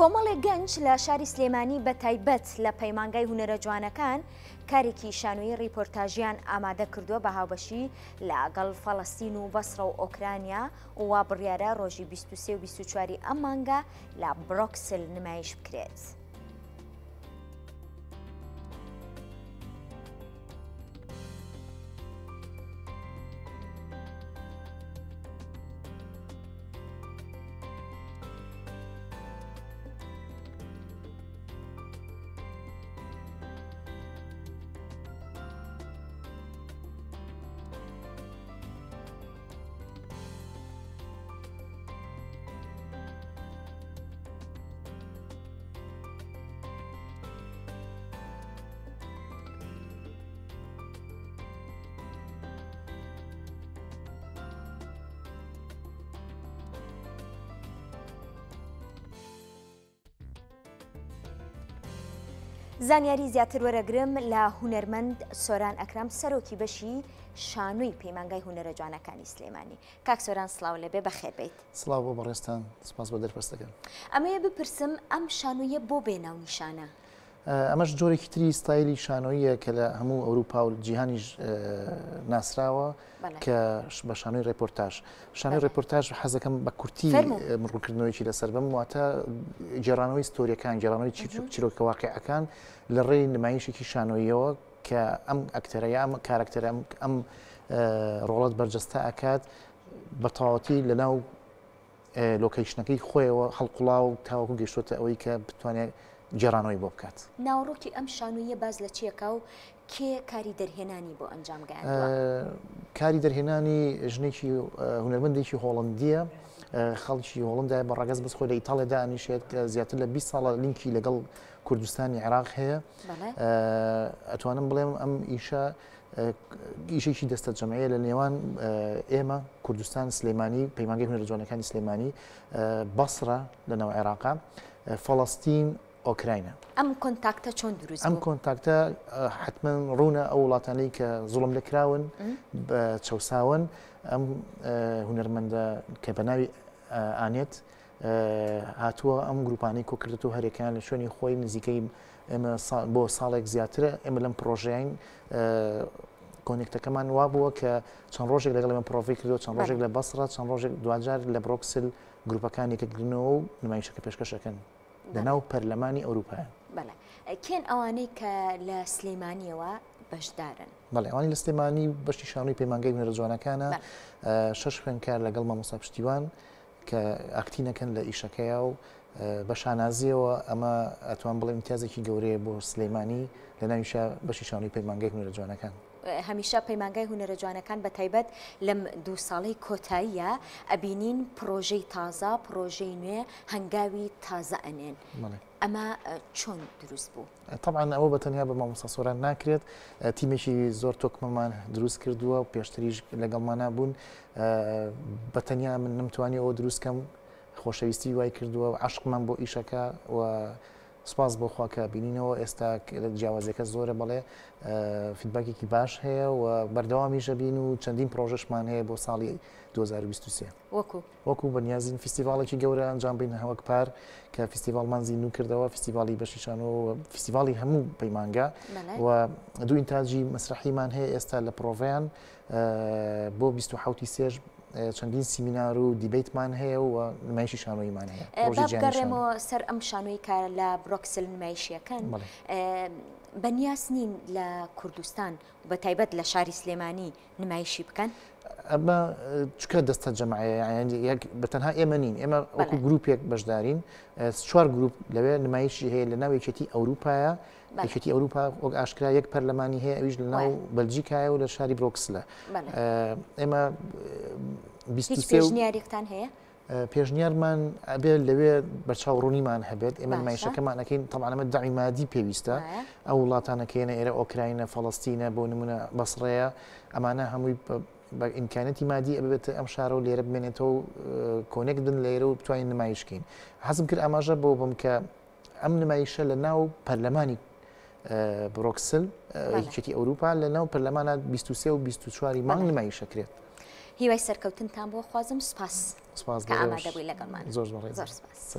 کۆمەڵێک گەنج لە شاری سلێمانی بە تایبەت لە پەیمانگای هونەرە جوانەکان کارێکی شانۆیی ڕیپۆرتاژیان ئامادە کردووە بە هاوبەشی لەگەڵ فەڵەستین و بەسڕە و ئۆکرانیا و وا بڕیارە ڕۆژی 23 و 24 ئەم مانگە لە بڕۆکسل نمایش بکرێت. زانیاری زیاتر وەرەگرم لە هونەرمەند سۆران ئەکرام سەرۆکی بەشی شانۆی پەیمانگای هونەرە جوانەکانی سلێمانی. کاک سۆران سڵاو لەبێ بەخێر بیت. سڵاو بۆ بەڕێستان، سپاس بۆ دەرفەستەکەم. ئەمەیە بپرسم ئەم شانۆیە بۆ بێناو نیشانە؟ ئەمەش جۆرێکی تری ستایلی شانۆییە کە لە هەموو ئەوروپا و جیهانیش ناسراوە کە بە شانۆی ڕێپۆرتاژ. شانۆی ڕێپۆرتاژ حەزەکەم بە کورتی مڕوونکردنەوەیکی لەسەر بم، واتە گێڕانەوەی ستۆریەکان، گێڕانەوەی چیرۆکە واقعەکان لە ڕێی نمایشێکی شانۆییەوە کە ئەم ئەکتەرەیە، ئەم کارکتەرە، ئەم ڕۆڵەت بەرجەستە ئەکات بە تەواوەتی لە ناو لۆکەیشنەکەی خۆیەوە هەڵقوڵاو تاوەکو گەیشتۆتە ئەوەی کە بتوانێت گێڕانەوەی بۆ بکات. ناوڕۆکی ئەم شانۆیە باز لە چیەکە و کێ کاری دەرهێنانی بۆ ئەنجام گەیاندووە؟ کاری دەرهێنانی ژنێکی هونەرمەندێکی هۆڵندیە، خەڵکی هۆڵندە بە ڕەگەز بەس خۆی لە ئیتاڵیادا ئەنیشێت کە زیاتر لە 20 ساڵە لینکی لەگەڵ کوردستانی عێراق هەیە. ئەتوانم بڵێم ئەم ئیشە ئیشێکی دەستە جەمعیە لە نێوان ئێمە کوردستان سلێمانی، پەیمانگای هونەرە جوانەکانی سلێمانی، بەسڕە لەناو عێراقا، فەڵەستین، ئۆکراینە. ئەم کۆنتاکتە چۆن دروست؟ ئەم کۆنتاکتە حتمما ڕوونە ئەو وڵاتانەی کە زوڵم لەکراون بە چەساون. ئەم هونەرمەندە کە بە ناوی ئانێت هاتووە ئەم گروپانەی کۆکردێتەوە هەرێکیان لە شوێنی خۆی نزیکەی ئێمە بۆ ساڵێک زیاترە ئێمە لەم پرۆژەیان کۆنێکتەکەمان وا بووە کە چەند ڕۆژێک لەگەڵ ئێمە پرۆڤی کردەوە، چەند ڕۆژێک لە بەسڕە، چەند ڕۆژێک دوجار لە بڕۆکسل گروپەکانی کردنەوە و نمایشەکە پێشکەشەکەن لەناو پەرلەمانی ئەوروپایە. بەڵێ کێن ئەوانەی کە لە سلێمانیەوە بەشدارن؟ بەڵێ ئەوانی لە سلێمانی بەشی شانۆی پەیمانگای هونەرە جوانەکانە 6 خوێندکار لەگەڵ مامۆستا پشتیوان کە ئاکتینەکەن لە ئیشەکەیە و بە شانازیەوە ئەمە ئەتوان بڵێ امتیازێکی گەورەیە بۆ سلێمانی لە ناویشە بەشی شانۆی پەیمانگای هونەرە جوانەکان. هەمیشە پەیمانگای هونەرە جوانەکان بە تایبەت لەم 2 ساڵەی کۆتاییە ئەبینین پرۆژەی تازە، پرۆژەی نوێ، هەنگاوی تازە ئەنێن. ئەمە چۆن دروست بوو؟ طبعا ئەوە بە تەنیا بە مامۆستا سۆران ناکرێت، تیمێکی زۆر تۆکمەمان دروست کردووە و پێشتریش لەگەڵمان بوون. بە تەنیا من نمتوانی ئەوە دروستکەم، خۆشەویستی وای کردووە و عاشقمان بۆ ئیشەکە و سپاس بۆ خوا کە بینینەوە ئێستا جیاوازەکە زۆرە، بەڵێ فیدباکێکی باش هەیە و بەردەوامیشە بین و چەندین پرۆژەشمان هەیە بۆ ساڵی 2023. وەکو بەنیازین فیستیڤاڵێکی گەورە ئەنجام بین هەوەک پار کە فیستیڤاڵمان زیینو کردەوە، فیستیڤاڵی بەشی شانۆ، فیستیڤاڵی هەموو پەیمانگا و 2 ئینتاجی مەسرحیمان هەیە ئێستا لە پرۆڤیان بۆ 27 سێژ چەندین سیمینار و دیبیتمان هەیە و نمایشی شانۆیمان هەیە. بگەڕێمەوە سەر ئەم شانۆی کار لە بڕۆکسل نمایشیەکەن. بەنیاز نین لە کوردستان بە تایبەت لە شاری سلێمانی نمایشی بکەن؟ ئەمە چکە دەستە جەمعەیە، بەتەنها ئێمە نین، ئێمە وەکو گروپێک بەشدارین، 4 گروپ لەوێ نمایشی هەیە لە ناو یەکێتی ئەوروپایە. یەکێتی ئەوروپا وەک ئاشکرا یەک پەرلەمانی هەیە، ئەویش لە ناو بەلجیکایە و لە شاری بڕۆکسلە. ئێمە پێشنیارێکتان هەیە؟ پێشنیارمان ئەبێت لەوێ بەرچاوڕوونیمان هەبێت، ئێمە نمایشەکەمان ئەەکەین. طبعا ئەمە داعی مادی پێویستە، ئەو وڵاتانەکەیەنە ئێرە ئۆکراینە، فەڵەستینە، بۆ نمونە بەسڕەیە، ئەمانە هەمووی بە ئیمکانەتی مادی ئەبێت ئەم شارە و لێرە بمێنێتەوە و کۆنێک بن لێرە و بتوانین نمایشکەین. حەزم کرد ئاماژە بۆ بم کە ئەم نمایشە لە ناو پەرلەمانی بڕۆکسل یەکێتی ئەوروپا لە ناو پەرلەمانە 23 و 24 مانگ نمایشەکرێت. هیوای سەرکەوتنتان بۆ خوازم. سپاس کە ئامادەبووی لەگەڵمان. زۆر سپاس.